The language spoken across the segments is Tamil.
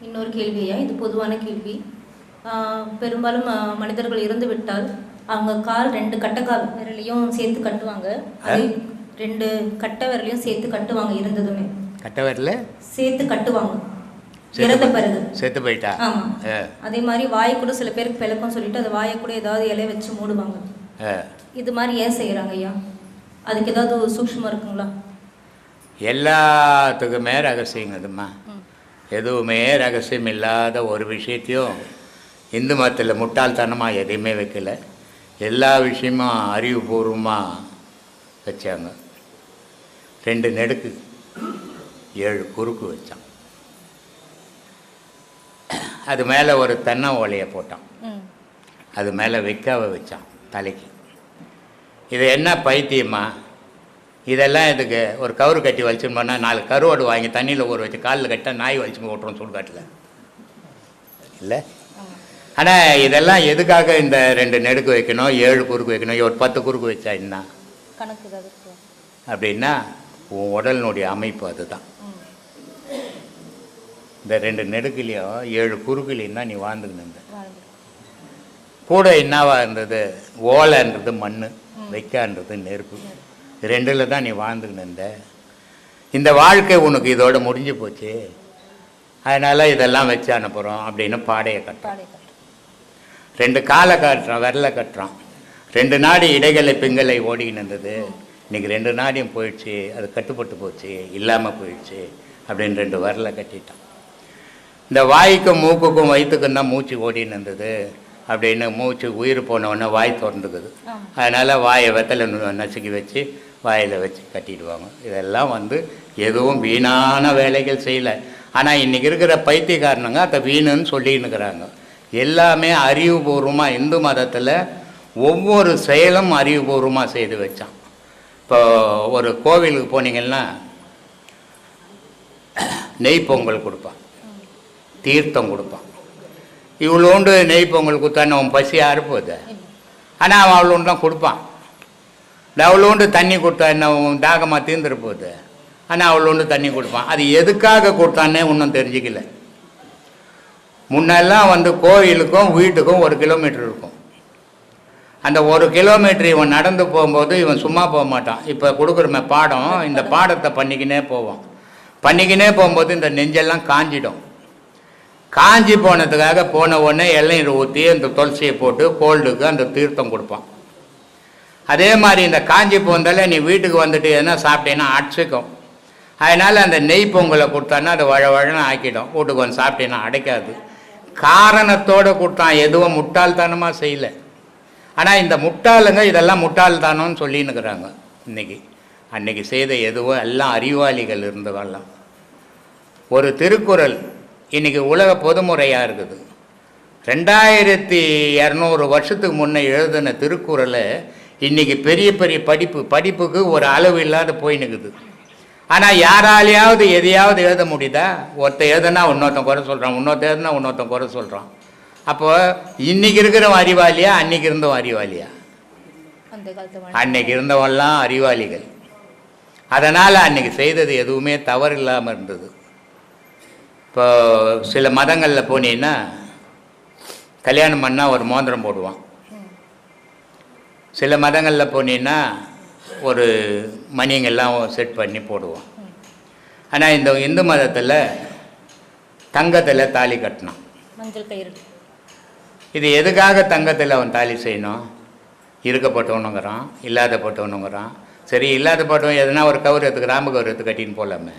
இன்னொரு கேள்வியா, இது பொதுவான கேள்வி. பெரும்பாலும் மனிதர்கள் இறந்து விட்டால் அவங்க கால் 2 கட்டைக்கால் விரலையும் சேர்த்து கட்டுவாங்க. அது 2 கட்டை விரலையும் சேர்த்து கட்டுவாங்க. இருந்ததுமே கட்டை விரல சேர்த்து கட்டுவாங்க இறந்த பிறகு. செத்து போயிட்டா. ஆமாம். அதே மாதிரி வாயை கூட சில பேருக்கு பிளக்கம் சொல்லிட்டு அது வாயை கூட ஏதாவது இலைய வச்சு மூடுவாங்க. இது மாதிரி ஏன் செய்கிறாங்க ஐயா? அதுக்கு ஏதாவது சூக்ஷ்மம் இருக்குங்களா? எல்லாத்துக்குமே ரகசியங்கதுமா. எதுவுமே ரகசியம் இல்லாத ஒரு விஷயத்தையும் இந்து மதத்தில் முட்டாள்தனமாக எதையுமே வைக்கல. எல்லா விஷயமும் அறிவுபூர்வமாக வச்சாங்க. 2 நெடுக்கு 7 குறுக்கு வச்சான். அது மேலே ஒரு தென்னை ஓலையை போட்டான். அது மேலே வைக்காவை வச்சான் தலைக்கு. இது என்ன பைத்தியமா? இதெல்லாம் இதுக்கு ஒரு கவுரு கட்டி வலிச்சுன்னு போனால் 4 கருவாடு வாங்கி தண்ணியில் ஊற வச்சு காலில் கட்டால் நாய் வலிச்சு ஓட்டுறோம் சுடுகாட்டில் இல்லை. ஆனால் இதெல்லாம் எதுக்காக இந்த 2 நெடுக்கு வைக்கணும், 7 குறுக்கு வைக்கணும், ஒரு 10 குறுக்கு வச்சா என்ன கணக்கு அப்படின்னா உன் உடலினுடைய அமைப்பு அதுதான். இந்த 2 நெடுக்குலையும் 7 குறுக்குலையும் தான் நீ வாழ்ந்துக்கணும். கூட என்னவா இருந்தது? ஓலைன்றது மண், வைக்கான்றது நெருப்பு. 2ல் தான் நீ வாழ்ந்துக்கணும். இந்த வாழ்க்கை உனக்கு இதோட முடிஞ்சு போச்சு, அதனால் இதெல்லாம் வச்சு அனுப்புகிறோம் அப்படின்னு பாடையை கட்டுறான். 2 காலை கட்டுறான், விரலை கட்டுறான். 2 நாடி இடைகளை பிங்களை ஓடிக்கின்னு இருந்தது. இன்றைக்கி 2 நாடியும் போயிடுச்சு, அது கட்டுப்பட்டு போச்சு, இல்லாமல் போயிடுச்சு அப்படின்னு 2 விரலை கட்டிட்டான். இந்த வாய்க்கும் மூக்குக்கும் வயிற்றுக்கும் தான் மூச்சு ஓடின்னு இருந்தது அப்படின்னு மூச்சு உயிர் போனவுடனே வாய் திறந்துக்குது. அதனால் வாயை வெத்தலை நசுக்கி வச்சு வாயில் வச்சு கட்டிடுவாங்க. இதெல்லாம் எதுவும் வீணான வேலைகள் செய்யலை. ஆனால் இன்றைக்கி இருக்கிற பைத்தியக்காரனுங்க அதை வீணுன்னு சொல்லின்னு இருக்கிறாங்க. எல்லாமே அறிவுபூர்வமாக இந்து மதத்தில் ஒவ்வொரு செயலும் அறிவுபூர்வமாக செய்து வச்சான். இப்போ ஒரு கோவிலுக்கு போனீங்கன்னா நெய் பொங்கல் கொடுப்பான், தீர்த்தம் கொடுப்பான். இவ்வளோண்டு நெய் பொங்கல் கொடுத்தான்னு அவன் பசியாக இருப்போது. ஆனால் அவன் அவ்வளோண்டு தான் கொடுப்பான். அவ்வளோண்டு தண்ணி கொடுத்தா என்ன தாகமாக தீர்ந்துரு போகுது. ஆனால் அவ்வளோண்டு தண்ணி கொடுப்பான். அது எதுக்காக கொடுத்தானே இன்னும் தெரிஞ்சிக்கல. முன்னெல்லாம் கோயிலுக்கும் வீட்டுக்கும் 1 கிலோமீட்டர் இருக்கும். அந்த 1 கிலோமீட்டர் இவன் நடந்து போகும்போது இவன் சும்மா போக மாட்டான். இப்போ கொடுக்குறமே பாடம், இந்த பாடத்தை பண்ணிக்கினே போவான். பண்ணிக்கினே போகும்போது இந்த நெஞ்செல்லாம் காஞ்சிடும். காஞ்சி போனதுக்காக போன உடனே இளநீர் ஊற்றி அந்த துளசியை போட்டு கோல்டுக்கு அந்த தீர்த்தம் கொடுப்பான். அதே மாதிரி இந்த காஞ்சி போந்தால நீ வீட்டுக்கு வந்துட்டு எதுனா சாப்பிட்டேன்னா அடைச்சிக்கும். அதனால் அந்த நெய் பொங்கலை கொடுத்தான்னா அது வழன்னு ஆக்கிடும். வீட்டுக்கு வந்து சாப்பிட்டேன்னா அடைக்காது. காரணத்தோடு கொடுத்தான், எதுவும் முட்டாள்தனமாக செய்யலை. ஆனால் இந்த முட்டாளுங்க இதெல்லாம் முட்டாள்தானோன்னு சொல்லின்னுக்கிறாங்க இன்றைக்கி. அன்றைக்கி செய்த எதுவும் எல்லாம் அறிவாளிகள் இருந்தவெல்லாம். ஒரு திருக்குறள் இன்றைக்கி உலக பொதுமுறையாக இருக்குது. 2200 வருஷத்துக்கு முன்னே எழுதின திருக்குறளை இன்றைக்கி பெரிய பெரிய படிப்புக்கு ஒரு அளவு இல்லாத போயின்னுக்குது. ஆனால் யாராலையாவது எதையாவது எழுத முடியுதா? ஒருத்தர் எழுதுனா இன்னொருத்தன் குறை சொல்கிறான், இன்னொருத்தர் எழுதுனா இன்னொருத்தன் குறை சொல்கிறான். அப்போ இன்றைக்கி இருக்கிறவன் அறிவாளியா, அன்றைக்கி இருந்தவன் அறிவாளியா? அன்னைக்கு இருந்தவெல்லாம் அறிவாளிகள். அதனால் அன்றைக்கி செய்தது எதுவுமே தவறு இல்லாமல் இருந்தது. இப்போ சில மதங்களில் போனீங்கன்னா கல்யாணம் பண்ணால் ஒரு மோதிரம் போடுவான். சில மதங்களில் போனீங்கன்னா ஒரு மணிங்கெல்லாம் செட் பண்ணி போடுவான். ஆனால் இந்த இந்து மதத்தில் தங்கத்தில் தாலி கட்டினான். மஞ்சள் கயிறு. இது எதுக்காக தங்கத்தில் அவன் தாலி செய்யணும்? இருக்கப்பட்டவனுங்கிறான், இல்லாதப்பட்டவனுங்கிறான். சரி, இல்லாதப்பட்டவன் எதுனா ஒரு கவுரு எடுத்துக்கு ராம கவுரு எடுத்து கட்டின்னு போகலாமே.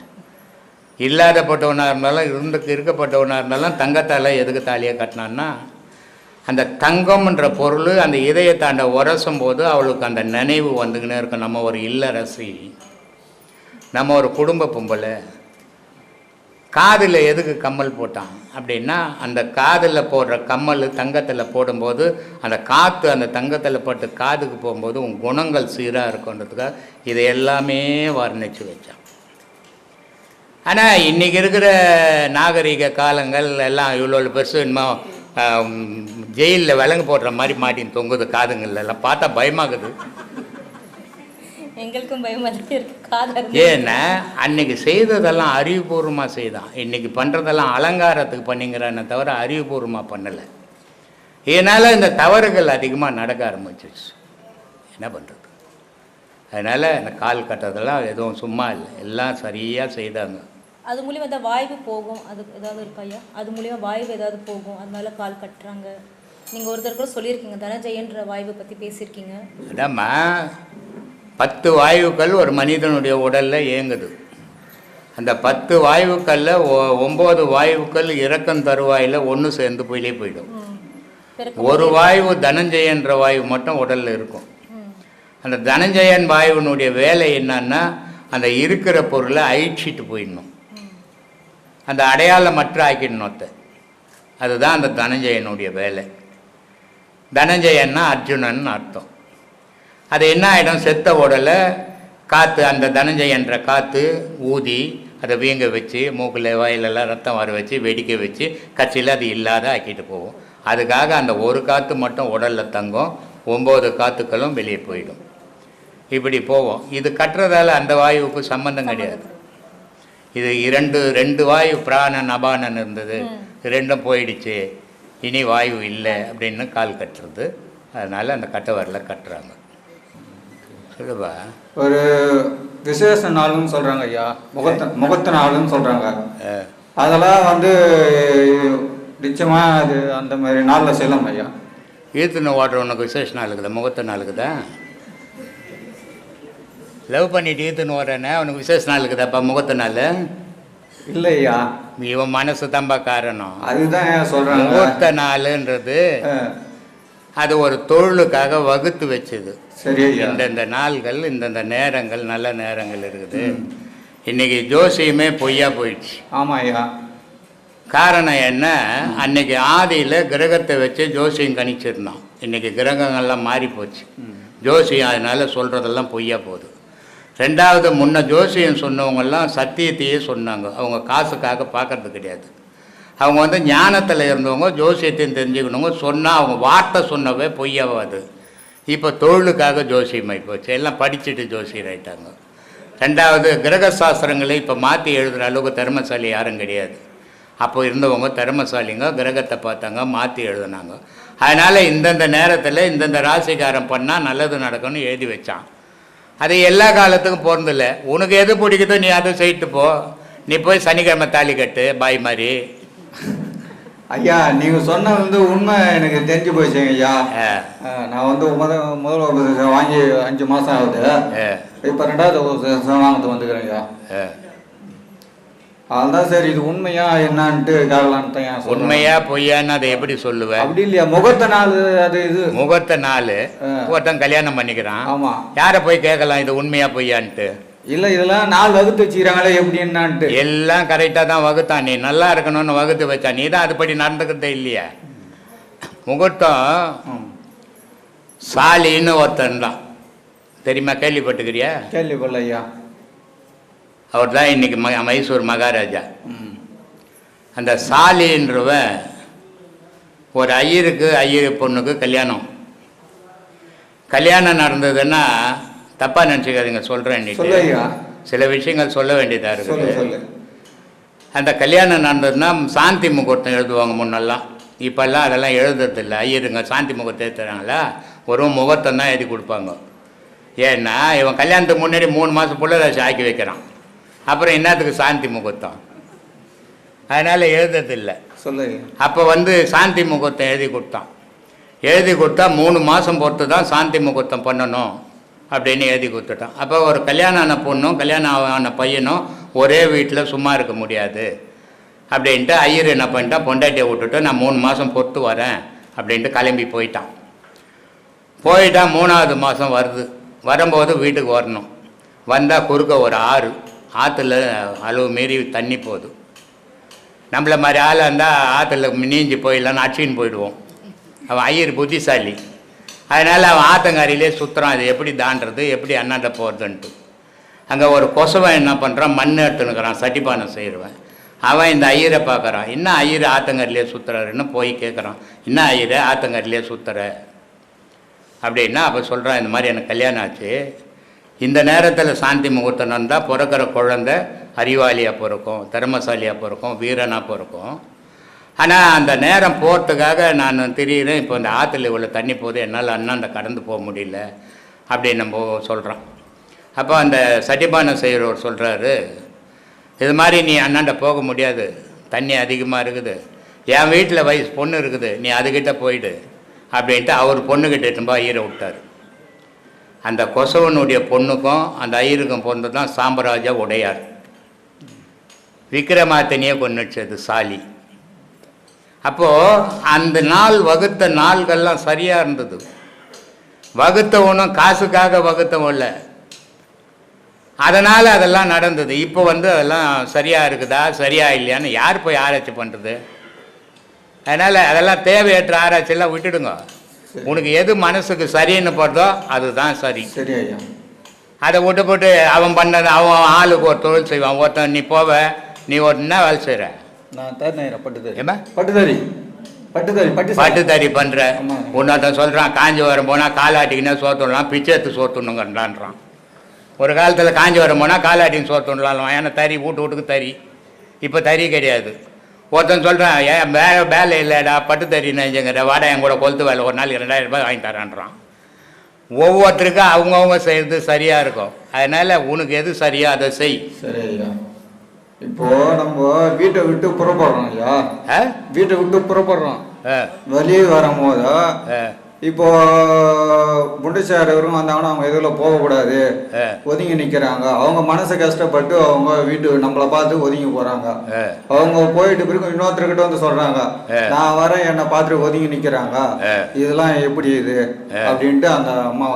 இல்லாதப்பட்டவனாக இருந்தாலும் இருக்கப்பட்டவனாக இருந்தாலும் தங்கத்தால் எதுக்கு தாலியாக கட்டினான்னா, அந்த தங்கம்ன்ற பொருள் அந்த இதயத்தாண்ட உரசும் போது அவளுக்கு அந்த நினைவு வந்துக்கினே இருக்கும். நம்ம ஒரு இல்லறசி, நம்ம ஒரு குடும்ப பொம்பளை. காதில் எதுக்கு கம்மல் போட்டான் அப்படின்னா, அந்த காதில் போடுற கம்மல் தங்கத்தில் போடும்போது அந்த காற்று அந்த தங்கத்தில் போட்டு காதுக்கு போகும்போது உன் குணங்கள் சீராக இருக்குன்றதுக்காக இதை எல்லாமே வர்ணித்து வச்சான். ஆனால் இன்றைக்கி இருக்கிற நாகரிக காலங்கள் எல்லாம் இவ்வளோ பெருசு இன்னும் ஜெயிலில் விலங்கு போடுற மாதிரி மாட்டின்னு தொங்குது காதுங்கள் எல்லாம். பார்த்தா பயமாகுது. எங்களுக்கும் பயமாக தான் இருக்கு காதல். ஏன்னா அன்னைக்கு செய்ததெல்லாம் அறிவுபூர்வமாக செய்தான், இன்னைக்கு பண்ணுறதெல்லாம் அலங்காரத்துக்கு பண்ணிங்கிறானே தவிர அறிவுபூர்வமாக பண்ணலை. இதனால் இந்த தவறுகள் அதிகமாக நடக்க ஆரம்பிச்சிருச்சு. என்ன பண்ணுறது? அதனால் இந்த கால் கட்டுறதெல்லாம் எதுவும் சும்மா இல்லை, எல்லாம் சரியாக செய்தாங்க. அது மூலியமாக ஏதாவது வாய்வு போகும், அது ஏதாவது இருக்கா ஐயா? அது மூலியமாக வாய்வு ஏதாவது போகும், அதனால கால் கட்டுறாங்க. நீங்கள் ஒருத்தர் கூட சொல்லியிருக்கீங்க, தனஞ்சயன்ற வாய்வை பற்றி பேசியிருக்கீங்க. அதாம்மா 10 வாயுக்கள் ஒரு மனிதனுடைய உடலில் இயங்குது. அந்த 10 வாயுக்களில் 9 வாயுக்கள் இறக்கம் தருவாயில் ஒன்று சேர்ந்து போயிலே போயிடும். ஒரு வாயு தனஞ்சயன்ற வாயு மட்டும் உடலில் இருக்கும். அந்த தனஞ்சயன் வாயுனுடைய வேலை என்னன்னா, அந்த இருக்கிற பொருளை அழிச்சிட்டு போயிடணும், அந்த அடையாளமற்ற ஆக்கிடணும். அதுதான் அந்த தனஞ்சயனுடைய வேலை. தனஞ்சயன்னா அர்ஜுனன் அர்த்தம். அது என்ன ஆகிடும், செத்த உடலை காற்று, அந்த தனஞ்சயன்ற காற்று ஊதி அதை வீங்க வச்சு மூக்கில் வாயிலெல்லாம் ரத்தம் வர வச்சு வெடிக்க வச்சு கட்சியில் அது இல்லாத ஆக்கிட்டு போகும். அதுக்காக அந்த ஒரு காற்று மட்டும் உடலில் தங்கும், 9 காற்றுக்களும் வெளியே போயிடும். இப்படி போவோம். இது கட்டுறதால அந்த வாயுவுக்கு சம்பந்தம் கிடையாது. இது ரெண்டு வாயு பிராணன் அபானன் இருந்தது, ரெண்டும் போயிடுச்சு, இனி வாயு இல்லை அப்படின்னு கால் கட்டுறது. அதனால் அந்த கட்டை வரல கட்டுறாங்க. சொல்லுவா. ஒரு விசேஷ நாள்னு சொல்கிறாங்க ஐயா, முகத்த நாள்னு சொல்கிறாங்க. அதெல்லாம் வந்து நிச்சயமாக அது அந்த மாதிரி நாளில் செய்யலாம் ஐயா. ஈர்த்துன ஓடுற உனக்கு விசேஷ நாளுக்குதா, முகத்த நாளுக்குதா? லவ் பண்ணிட்டு ஈர்த்துன்னு ஓடுறேன்னா உனக்கு விசேஷ நாளுக்குதாப்பா முகத்த நாள்? இல்லையா, இவன் மனசு தம்பா காரணம். அதுதான் சொல்கிறாங்க. முகூர்த்த நாளுன்றது அது ஒரு தொழிலுக்காக வகுத்து வச்சது. சரி, இந்தந்த நாள்கள் இந்தந்த நேரங்கள் நல்ல நேரங்கள் இருக்குது. இன்னைக்கு ஜோசியமே பொய்யா போயிடுச்சு. ஆமாம் ஐயா. காரணம் என்ன, அன்னைக்கு ஆதியில் கிரகத்தை வச்சு ஜோசியம் கணிச்சிருந்தோம். இன்னைக்கு கிரகங்கள்லாம் மாறி போச்சு, ஜோசியம் அதனால சொல்கிறதெல்லாம் பொய்யா போகுது. ரெண்டாவது, முன்ன ஜோசியம் சொன்னவங்கெல்லாம் சத்தியத்தையே சொன்னாங்க, அவங்க காசுக்காக பார்க்கறது கிடையாது. அவங்க வந்து ஞானத்தில் இருந்தவங்க, ஜோசியத்தையும் தெரிஞ்சுக்கணுங்க, சொன்னால் அவங்க வார்த்தை சொன்னவே பொய்யாவாது. இப்போ தொழிலுக்காக ஜோசியமாகி போச்சு, எல்லாம் படிச்சுட்டு ஜோசியர் ஆகிட்டாங்க. ரெண்டாவது, கிரக சாஸ்திரங்களை இப்போ மாற்றி எழுதுகிற அளவுக்கு திறமசாலி யாரும் கிடையாது. அப்போ இருந்தவங்க திறமசாலிங்க, கிரகத்தை பார்த்தாங்க, மாற்றி எழுதுனாங்க. அதனால் இந்தந்த நேரத்தில் இந்தந்த ராசிக்காரம் பண்ணால் நல்லது நடக்கும்னு எழுதி வச்சான். அது எல்லா காலத்துக்கும் பொருந்தில்லை. உனக்கு எது பிடிக்குதோ நீ அதை செய்யிட்டு போ. நீ போய் சனிக்கிழமை தாலி கட்டு பாய் மாதிரி. ஐயா, நீங்கள் சொன்ன வந்து உண்மை எனக்கு தெரிஞ்சு போயிடுச்சுங்க ஐயா. நான் வந்து முதல் உபதேசம் வாங்கி 5 மாதம் ஆகுது. இப்போ 2வது உபதேசம் வாங்கிட்டு வந்துக்கிறேன் ஐயா. அதுதான் சரி, இது உண்மையா என்னான்ட்டு கேட்கலான்ட்டு. உண்மையா பொய்யான்னு அதை எப்படி சொல்லுவேன்? அப்படி இல்லையா, முகூர்த்த நாள் அது இது முகூர்த்த நாள் ஒருத்தன் கல்யாணம் பண்ணிக்கிறான். ஆமாம், யாரை போய் கேட்கலாம் இது உண்மையா பொய்யான்ட்டு? இல்லை, இதெல்லாம் நாள் வகுத்து வச்சுக்கிறாங்களே எப்படி என்னான்ட்டு. எல்லாம் கரெக்டாக தான் வகுத்தான். நீ நல்லா இருக்கணும்னு வகுத்து வச்சா, நீ தான் அதுபடி நடந்துக்கிறதே இல்லையா? முகூர்த்தம் சாலின்னு ஒருத்தன் தான் தெரியுமா, கேள்விப்பட்டுக்கிறியா? கேள்விப்படல ஐயா. அவர் தான் இன்னைக்கு மைசூர் மகாராஜா. அந்த சாலின்றவன் ஒரு ஐயர் பொண்ணுக்கு கல்யாணம் நடந்ததுன்னா தப்பாக நினச்சிக்காதீங்க, சொல்கிறேன். சில விஷயங்கள் சொல்ல வேண்டியதாக இருக்குது. அந்த கல்யாணம் நடந்ததுன்னா சாந்தி முகூர்த்தம் எழுதுவாங்க முன்னெல்லாம். இப்போல்லாம் அதெல்லாம் எழுதுறதில்ல. ஐயருங்க சாந்தி முகூர்த்தம் எழுதுறாங்களா, ஒரு முகூர்த்தம் தான் எழுதி கொடுப்பாங்க. ஏன்னா இவன் கல்யாணத்துக்கு முன்னாடி 3 மாதம் புள்ளராசி ஆக்கி வைக்கிறான், அப்புறம் என்னத்துக்கு சாந்தி முகூர்த்தம்? அதனால் எழுதுறதில்லை. அப்போ வந்து சாந்தி முகூர்த்தம் எழுதி கொடுத்தா 3 மாதம் பொறுத்து தான் சாந்தி முகூர்த்தம் பண்ணணும் அப்படின்னு எழுதி கொடுத்துட்டான். அப்போ ஒரு கல்யாணம் ஆன பொண்ணும் கல்யாணம் ஆன பையனும் ஒரே வீட்டில் சும்மா இருக்க முடியாது அப்படின்ட்டு ஐயர் என்ன பண்ணிட்டான், பொண்டாட்டியை விட்டுட்டு நான் 3 மாதம் பொறுத்து வரேன் அப்படின்ட்டு கிளம்பி போயிட்டான். 3வது மாதம் வரும்போது வீட்டுக்கு வரணும். வந்தால் குறுக்க ஒரு ஆற்றுல அளவு மீறி தண்ணி போகுது. நம்மளை மாதிரி ஆள் இருந்தால் ஆற்றுல நீஞ்சி போயிடலான்னு அடிச்சின்னு போயிடுவோம். அவன் ஐயர் புத்திசாலி, அதனால் அவன் ஆற்றங்கரையிலே சுற்றுறான். அது எப்படி தாண்டது, எப்படி அண்ணாண்ட போகிறதுன்ட்டு. அங்கே ஒரு கொசவன் என்ன பண்ணுறான், மண் எடுத்துனுக்கிறான், சட்டிப்பானை செய்கிறவன். அவன் இந்த ஐயரை பார்க்குறான், என்ன ஐயர் ஆற்றங்கரையிலே சுற்றுறாருன்னு போய் கேட்குறான், என்ன ஐயரை ஆற்றங்கரையிலே சுற்றுற அப்படின்னா. அப்போ சொல்கிறான், இந்த மாதிரி எனக்கு கல்யாணம் ஆச்சு, இந்த நேரத்தில் சாந்தி முகூர்த்தம் நடந்தால் பிறக்கிற குழந்தை அறிவாளியாக பிறக்கும், திறமசாலியாக பிறக்கும், வீரனாக பிறக்கும். ஆனால் அந்த நேரம் போகிறதுக்காக நான் திடீர்னு இப்போ இந்த ஆற்றுல இவ்வளோ தண்ணி போகுது, என்னால் அண்ணாண்ட கடந்து போக முடியல அப்படின்னு நம்ம சொல்கிறோம். அப்போ அந்த சட்டிபானம் செய்கிறவர் சொல்கிறாரு, இது மாதிரி நீ அண்ணாண்ட போக முடியாது, தண்ணி அதிகமாக இருக்குது, என் வீட்டில் வயசு பொண்ணு இருக்குது, நீ அதுக்கிட்ட போயிடு அப்படின்ட்டு அவர் பொண்ணுக்கிட்ட இட்டும்பா ஈர விட்டார். அந்த கொசவனுடைய பொண்ணுக்கும் அந்த ஐயருக்கும் பொண்ணு தான் சாம்பராஜா உடையார். விக்ரமார்த்தினியே கொன்னுச்சது சாலி. அப்போது அந்த நாள் வகுத்த நாள்கள்லாம் சரியாக இருந்தது. வகுத்தவனும் காசுக்காக வகுத்தவன் இல்லை, அதனால் அதெல்லாம் நடந்தது. இப்போ அதெல்லாம் சரியாக இருக்குதா சரியா இல்லையான்னு யார் போய் ஆராய்ச்சி பண்ணுறது? அதனால் அதெல்லாம் தேவையற்ற ஆராய்ச்சியெல்லாம் விட்டுடுங்க. உனக்கு எது மனசுக்கு சரின்னு போடுறதோ அதுதான் சரி. சரி ஐயா. அதை விட்டு போட்டு அவன் பண்ணது, அவன் ஆளுக்கு ஒரு தொழில் செய்வான். ஒருத்தன் நீ போவ, நீ ஒரு என்ன வேலை செய்கிற? நான் தரேன் பட்டுத்தறி. ஏமா பட்டுத்தறி பட்டுத்தறி பட்டுத்தறி பண்ணுற. இன்னொருத்தன் சொல்கிறான் காஞ்சிபுரம் போனால் காலாட்டிக்கினா சோத்துடலாம், பிச்சை எடுத்து சோத்துணுங்கன்றான். ஒரு காலத்தில் காஞ்சிபுரம் போனால் காலாட்டின்னு சோத்துடலாம், ஏன்னா தறி வீட்டுக்கு தறி. இப்போ தறி கிடையாது. ஒருத்தன் சொல்கிறான், ஏன் வேலை இல்லைடா பட்டு தறி நெஞ்சுங்கிற, வாடகை என் கூட கொளுத்து வேலை ஒரு நாளைக்கு 2000 ரூபாய் வாங்கி தரான்றான். ஒவ்வொருத்தருக்கும் அவங்கவுங்க செய்கிறது சரியாக இருக்கும். அதனால் உனக்கு எது சரியா அதை செய். சரி ஐயா. இப்போ நம்ம வீட்டை விட்டு புறப்படுறோம் ஐயா. வீட்டை விட்டு புறப்படுறோம், வெளியே வரும்போது இப்போ முண்டிச்சாரவரும் வந்தாங்கன்னா அவங்க எதில் போகக்கூடாது, ஒதுங்கி நிற்கிறாங்க. அவங்க மனசு கஷ்டப்பட்டு அவங்க வீட்டு நம்மளை பார்த்து ஒதுங்கி போகிறாங்க. அவங்க போயிட்டு பிறகு இன்னொருத்தர்கிட்ட சொல்கிறாங்க, நான் வரேன் என்னை பார்த்துட்டு ஒதுங்கி நிற்கிறாங்க, இதெல்லாம் எப்படி இது அப்படின்ட்டு அந்த அம்மா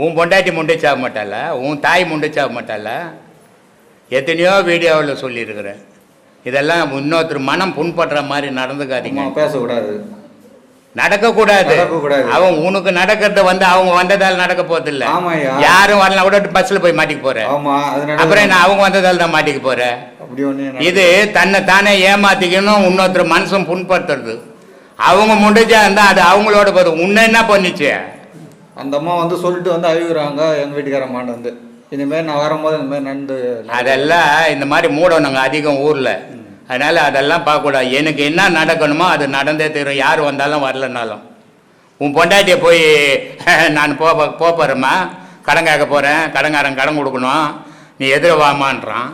உன் பொண்டாட்டி முண்டிச்சாக மாட்டால, உன் தாய் முண்டிச்சாக மாட்டால, எத்தனையோ வீடியோவில் சொல்லியிருக்கிறேன். இதெல்லாம் இன்னொருத்தர் மனம் புண்படுற மாதிரி நடந்துக்காதீங்க, பேசக்கூடாது, நடக்கக்கூடாது. அவன் உனக்கு நடக்கிறத அவங்க வந்ததால் நடக்க போறது இல்ல. யாரும் வரலாம் கூட பஸ்ல போய் மாட்டிக்க போற, அப்புறம் நான் அவங்க வந்ததால் தான் மாட்டிக்க போற. இது தன்னை தானே ஏமாத்திக்கணும், இன்னொருத்தர் மனசும் புண்படுத்துறது. அவங்க முடிஞ்சா இருந்தா அது அவங்களோட போதும். உன்ன என்ன பண்ணிச்சு? அந்த அம்மா சொல்லிட்டு அழுகுறாங்க, எங்க வீட்டுக்கார மாட்டு இனிமேல் நான் வரும்போது இந்த மாதிரி நடந்து. அதெல்லாம் இந்த மாதிரி மூடணுங்க அதிகம் ஊர்ல. அதனால் அதெல்லாம் பார்க்கக்கூடாது. எனக்கு என்ன நடக்கணுமோ அது நடந்தே தரும், யார் வந்தாலும் வரலனாலும். உன் பொண்டாட்டியை போய் நான் போகிறேம்மா, கடன் கேட்க போகிறேன், கடங்காரன் கடன் கொடுக்கணும், நீ எதிர வாமான்றான்.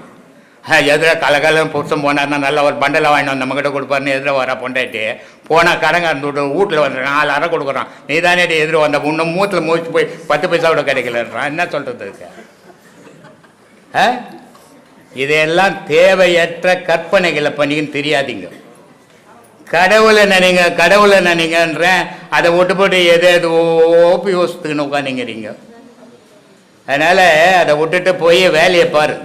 எதிர கலகலம் புருஷன் போனார்னா நல்லா ஒரு பண்டலை வாங்கிட்டு வந்து நம்மக்கிட்ட கொடுப்பாருன்னு எதிர வர பொண்டாட்டி போனால் கடங்காரன் வீட்டில் வந்து 4 அரை கொடுக்குறான். நீ தானே எதிர வந்த இன்னும் மூத்தில் மூச்சு போய் 10 பைசா கூட கிடைக்கலன்றான். என்ன சொல்கிறது இருக்கு? இதையெல்லாம் தேவையற்ற கற்பனைகளை பண்ணிக்கின்னு தெரியாதீங்க. கடவுளை நினைங்கன்றேன், அதை விட்டு போட்டு எது ஓப்பி யோசித்துக்குன்னு உட்காந்துங்கிறீங்க. அதனால் அதை விட்டுட்டு போய் வேலையை பாரு.